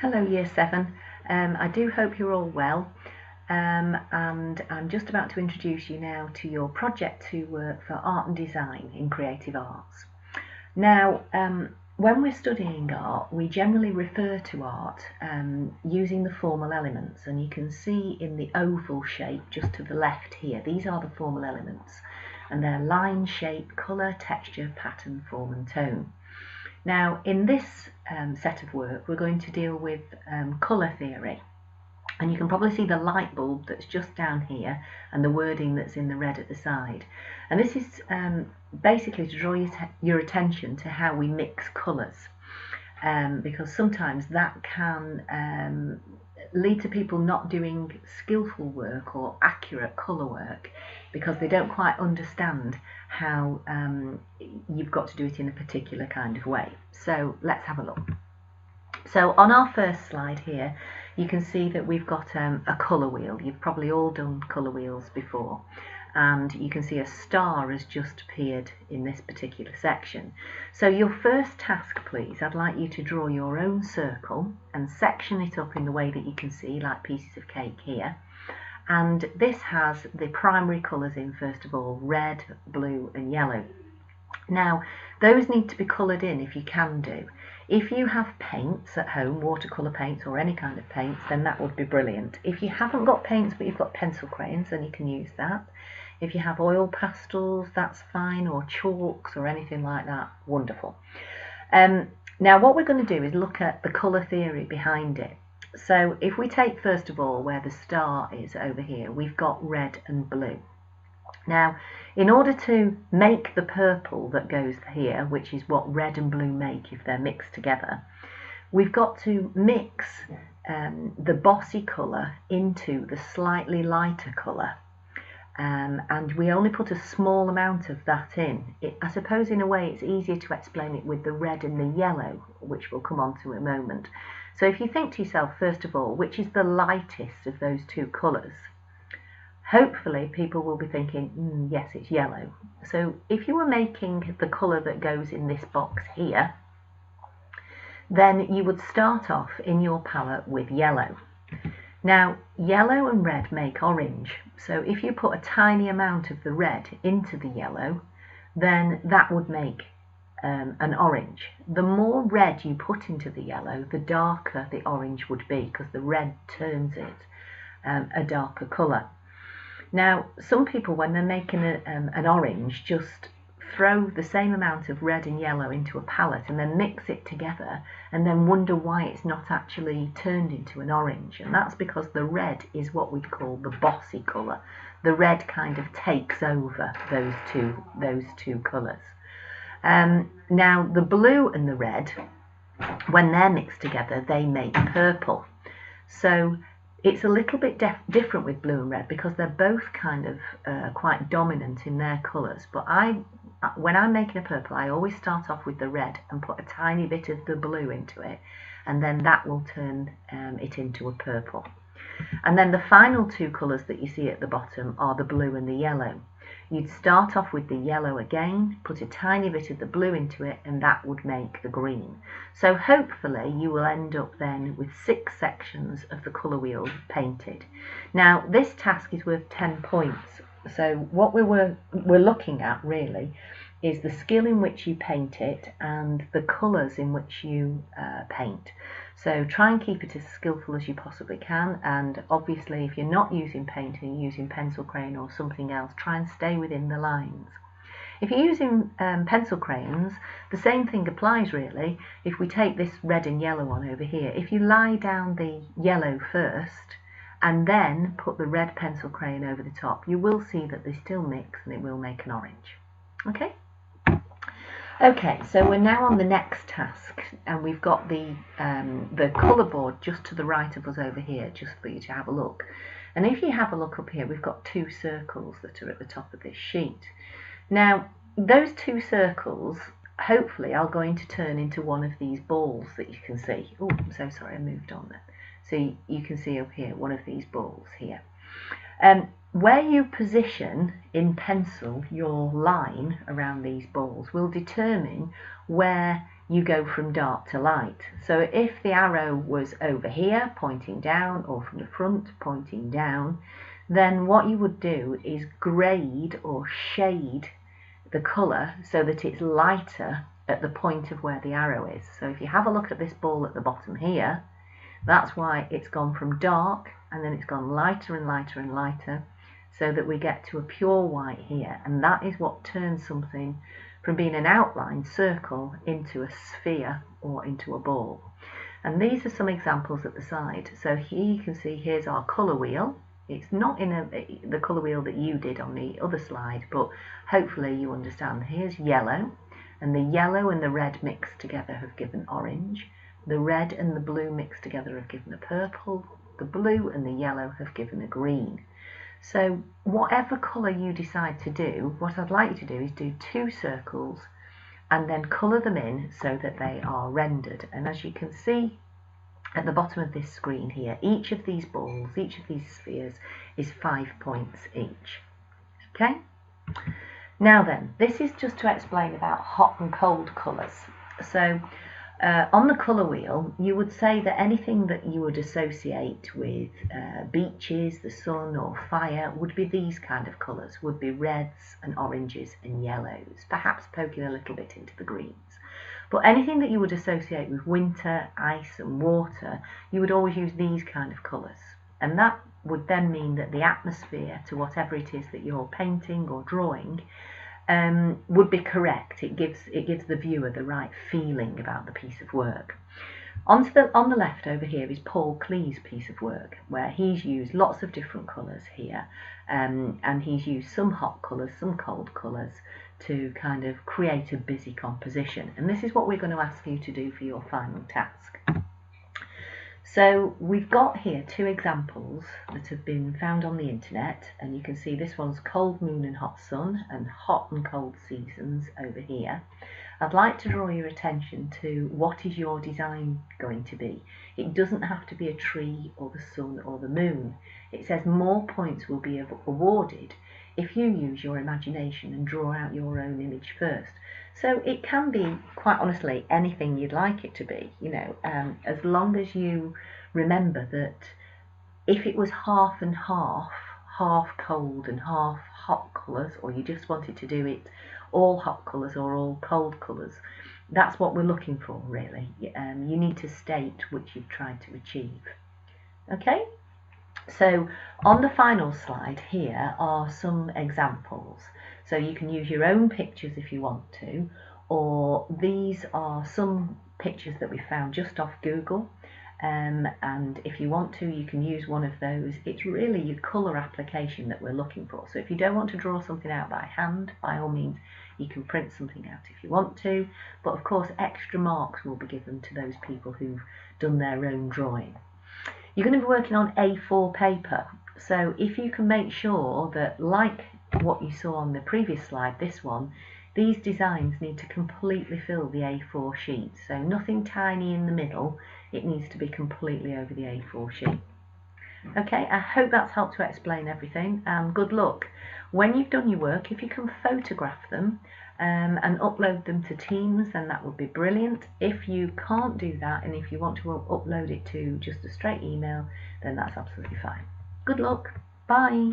Hello Year 7, I do hope you're all well, and I'm just about to introduce you now to your project to work for art and design in creative arts. Now, when we're studying art, we generally refer to art using the formal elements, and you can see in the oval shape just to the left here, these are the formal elements, and they're line, shape, colour, texture, pattern, form and tone. Now, in this set of work, we're going to deal with colour theory. And you can probably see the light bulb that's just down here and the wording that's in the red at the side. And this is basically to draw your attention to how we mix colours, because sometimes that can lead to people not doing skillful work or accurate colour work because they don't quite understand how you've got to do it in a particular kind of way. So let's have a look. So on our first slide here, you can see that we've got a colour wheel. You've probably all done colour wheels before, and you can see a star has just appeared in this particular section. So your first task, please, I'd like you to draw your own circle and section it up in the way that you can see, like pieces of cake here. And this has the primary colours in, first of all, red, blue and yellow. Now, those need to be coloured in if you can do. If you have paints at home, watercolour paints or any kind of paints, then that would be brilliant. If you haven't got paints but you've got pencil crayons, then you can use that. If you have oil pastels, that's fine, or chalks or anything like that, wonderful. Now what we're going to do is look at the colour theory behind it. So if we take first of all where the star is over here, we've got red and blue. Now, in order to make the purple that goes here, which is what red and blue make if they're mixed together, we've got to mix the bossy colour into the slightly lighter colour. And we only put a small amount of that in. I suppose in a way it's easier to explain it with the red and the yellow, which we'll come on to in a moment. So if you think to yourself, first of all, which is the lightest of those two colours? Hopefully people will be thinking, yes, it's yellow. So if you were making the colour that goes in this box here, then you would start off in your palette with yellow. Now, yellow and red make orange. So if you put a tiny amount of the red into the yellow, then that would make an orange. The more red you put into the yellow, the darker the orange would be, because the red turns it a darker colour. Now, some people, when they're making an orange, just throw the same amount of red and yellow into a palette and then mix it together and then wonder why it's not actually turned into an orange. And that's because the red is what we'd call the bossy colour. The red kind of takes over those two colours. Now, the blue and the red, when they're mixed together, they make purple. So it's a little bit different with blue and red because they're both kind of quite dominant in their colours. But when I'm making a purple, I always start off with the red and put a tiny bit of the blue into it, and then that will turn it into a purple. And then the final two colours that you see at the bottom are the blue and the yellow. You'd start off with the yellow again, put a tiny bit of the blue into it, and that would make the green. So hopefully you will end up then with 6 sections of the colour wheel painted. Now, this task is worth 10 points. So what we're looking at really is the skill in which you paint it and the colours in which you paint. So try and keep it as skillful as you possibly can, and obviously if you're not using paint and you're using pencil crayon or something else, try and stay within the lines. If you're using pencil crayons, the same thing applies really. If we take this red and yellow one over here, if you lie down the yellow first and then put the red pencil crayon over the top, you will see that they still mix and it will make an orange. Okay? Okay, so we're now on the next task, and we've got the colour board just to the right of us over here, just for you to have a look. And if you have a look up here, we've got 2 circles that are at the top of this sheet. Now, those 2 circles, hopefully, are going to turn into one of these balls that you can see. Oh, I'm so sorry, I moved on there. So you can see up here, one of these balls here. Where you position in pencil your line around these balls will determine where you go from dark to light. So if the arrow was over here pointing down, or from the front pointing down, then what you would do is grade or shade the colour so that it's lighter at the point of where the arrow is. So if you have a look at this ball at the bottom here, that's why it's gone from dark and then it's gone lighter and lighter and lighter, so that we get to a pure white here, and that is what turns something from being an outline circle into a sphere or into a ball. And these are some examples at the side. So here you can see, here's our colour wheel. It's not in the colour wheel that you did on the other slide, but hopefully you understand. Here's yellow, and the yellow and the red mixed together have given orange. The red and the blue mixed together have given a purple. The blue and the yellow have given a green. So whatever colour you decide to do, what I'd like you to do is do 2 circles and then colour them in so that they are rendered. And as you can see at the bottom of this screen here, each of these balls, each of these spheres is 5 points each. Okay? Now then, this is just to explain about hot and cold colours. So on the colour wheel, you would say that anything that you would associate with beaches, the sun or fire would be these kind of colours, would be reds and oranges and yellows, perhaps poking a little bit into the greens. But anything that you would associate with winter, ice and water, you would always use these kind of colours. And that would then mean that the atmosphere to whatever it is that you're painting or drawing would be correct. It gives the viewer the right feeling about the piece of work. On the left over here is Paul Klee's piece of work, where he's used lots of different colours here, and he's used some hot colours, some cold colours to kind of create a busy composition. And this is what we're going to ask you to do for your final task. So we've got here 2 examples that have been found on the internet, and you can see this one's cold moon and hot sun and hot and cold seasons over here. I'd like to draw your attention to what is your design going to be. It doesn't have to be a tree or the sun or the moon. It says more points will be awarded if you use your imagination and draw out your own image first. So it can be, quite honestly, anything you'd like it to be, you know, as long as you remember that if it was half and half, half cold and half hot colours, or you just wanted to do it all hot colours or all cold colours, that's what we're looking for, really. You need to state which you've tried to achieve. Okay? So on the final slide here are some examples. So you can use your own pictures if you want to, or these are some pictures that we found just off Google. And if you want to, you can use one of those. It's really your colour application that we're looking for. So if you don't want to draw something out by hand, by all means, you can print something out if you want to. But of course, extra marks will be given to those people who've done their own drawing. You're going to be working on A4 paper. So if you can make sure that, like what you saw on the previous slide, this one, these designs need to completely fill the A4 sheet. So nothing tiny in the middle. It needs to be completely over the A4 sheet. Okay, I hope that's helped to explain everything, and good luck. When you've done your work, if you can photograph them and upload them to Teams, then that would be brilliant. If you can't do that, and if you want to upload it to just a straight email, then that's absolutely fine. Good luck. Bye.